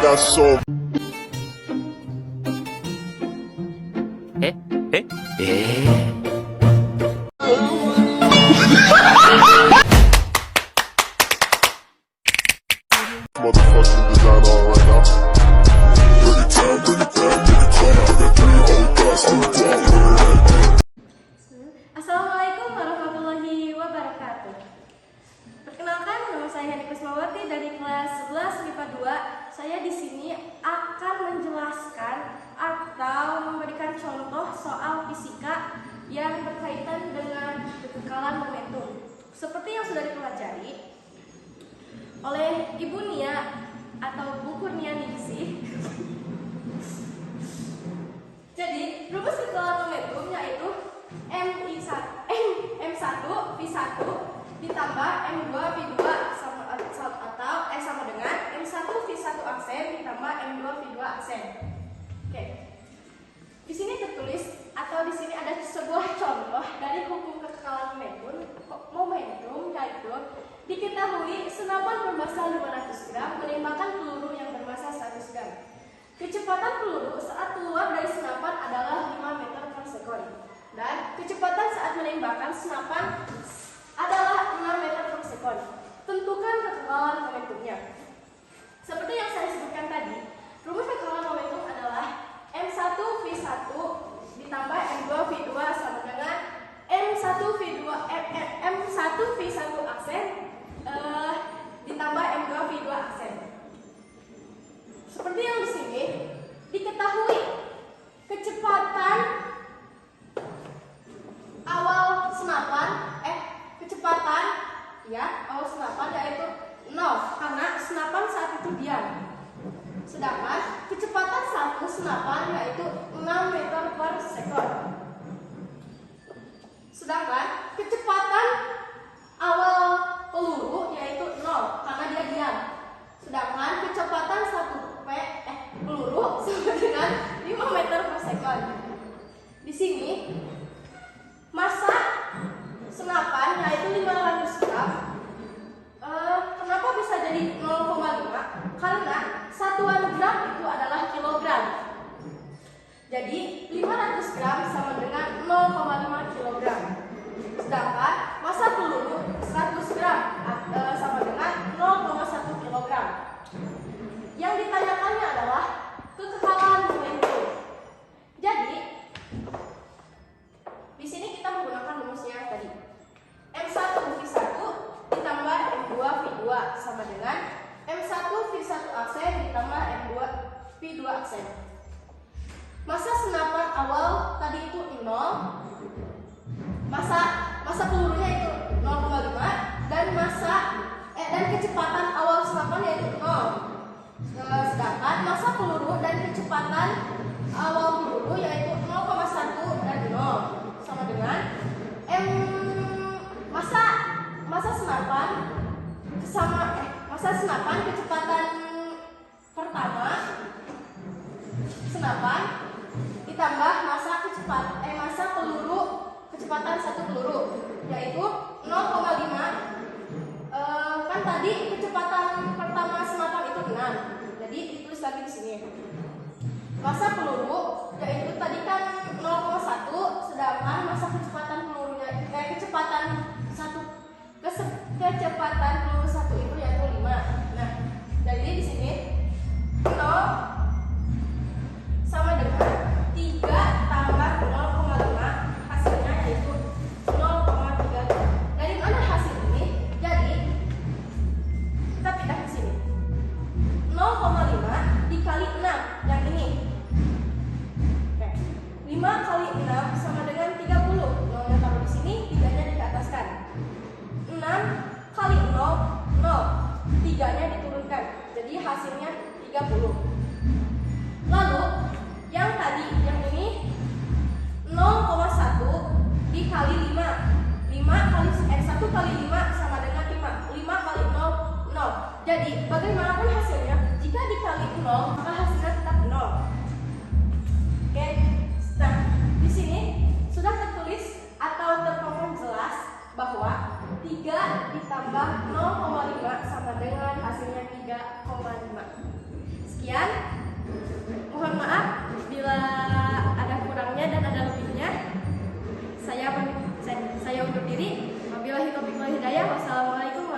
got so. Motherfucking design all right now. Bring it down, bring it down, bring it down. I got 3 old thoughts on the block. Assalamualaikum warahmatullahi wabarakatuh. Perkenalkan, nama saya Hani Kusmawati dari kelas 11 MIPA 2. Saya di sini akan menjelaskan atau memberikan contoh soal fisika yang berkaitan dengan kekekalan momentum. Seperti yang sudah dipelajari oleh Ibu Nia atau Bu Kurnia Ningsih. Jadi, rumus kekekalan momentum yaitu M1 V1 ditambah M2 V2 sama dengan M1 V1 aksen ditambah M2 V2 aksen. Oke. Di sini tertulis atau di sini ada sebuah contoh dari hukum kekekalan momentum yaitu diketahui senapan bermassa 500 gram menembakkan peluru yang bermassa 100 gram. Kecepatan peluru saat keluar dari senapan adalah 5 meter per sekon. Dan kecepatan saat menembakkan senapan adalah 6 meter per sekon. Tentukan kekekalan momentumnya. Seperti yang saya sebutkan tadi, rumus kekekalan momentum adalah M1 V1 ditambah M2 V2 sama dengan M1 V1 aksen ditambah M2 V2 aksen. Seperti yang di sini diketahui kecepatan awal senapan yaitu 0 karena senapan saat itu diam. Sedangkan kecepatan satu senapan yaitu 6 meter per sekon. Sedangkan kecepatan awal peluru yaitu 0 karena dia diam. Sedangkan kecepatan peluru sama dengan 5 meter per sekon. Di sini massa senapan yaitu 500 gram. Kenapa bisa jadi 0,5? Karena satuan gram itu adalah kilogram. Jadi 500 gram sama dengan 0,5 kilogram. Sedangkan massa peluru 100 gram sama dengan 0,1 kilogram. Yang ditanyakannya adalah kekekalan momentum. Jadi di sini kita menggunakan rumusnya tadi. M1 V1 ditambah M2 V2 sama dengan M1 V1 aksen ditambah M2 V2 aksen. Massa senapan awal tadi itu 0. Massa pelurunya itu 0,5 dan dan kecepatan awal senapan yaitu 0. Sedangkan massa peluru dan kecepatan awal peluru yaitu 0,1 dan 0 sama dengan massa senapan kecepatan pertama senapan ditambah massa peluru kecepatan satu peluru yaitu 0,5. Kan tadi kecepatan pertama senapan itu 6. Jadi ditulis lagi di sini. Massa peluru yaitu tadi kan 0,1 sedangkan massa kecepatan pelurunya kecepatan peluru satu itu yaitu 5. Nah, jadi di sini 0 sama dengan 3 tambah 0,5 hasilnya yaitu 0,3. Dari mana hasil ini? Jadi kita pindah ke sini. 0,5 dikali 6 yang ini. Oke. 5 kali 6 sama dengan 30. Nolnya taruh di sini, 3-nya diataskan. 6 kali 0, 0. 3-nya diturunkan. Jadi hasilnya 30. Lalu yang tadi, yang ini 0,1 dikali 5. 1 kali 5 sama dengan 5. 5 kali 0, 0. Jadi bagaimanapun hasilnya, jika dikali 0 maka hasilnya tetap 0. Oke. Nah, di sini sudah tertulis atau terpampang jelas bahwa 3 ditambah 0,5 sama dengan hasilnya 3,5. Sekian. undur diri. Wabillahi taufiq wal hidayah. Wassalamualaikum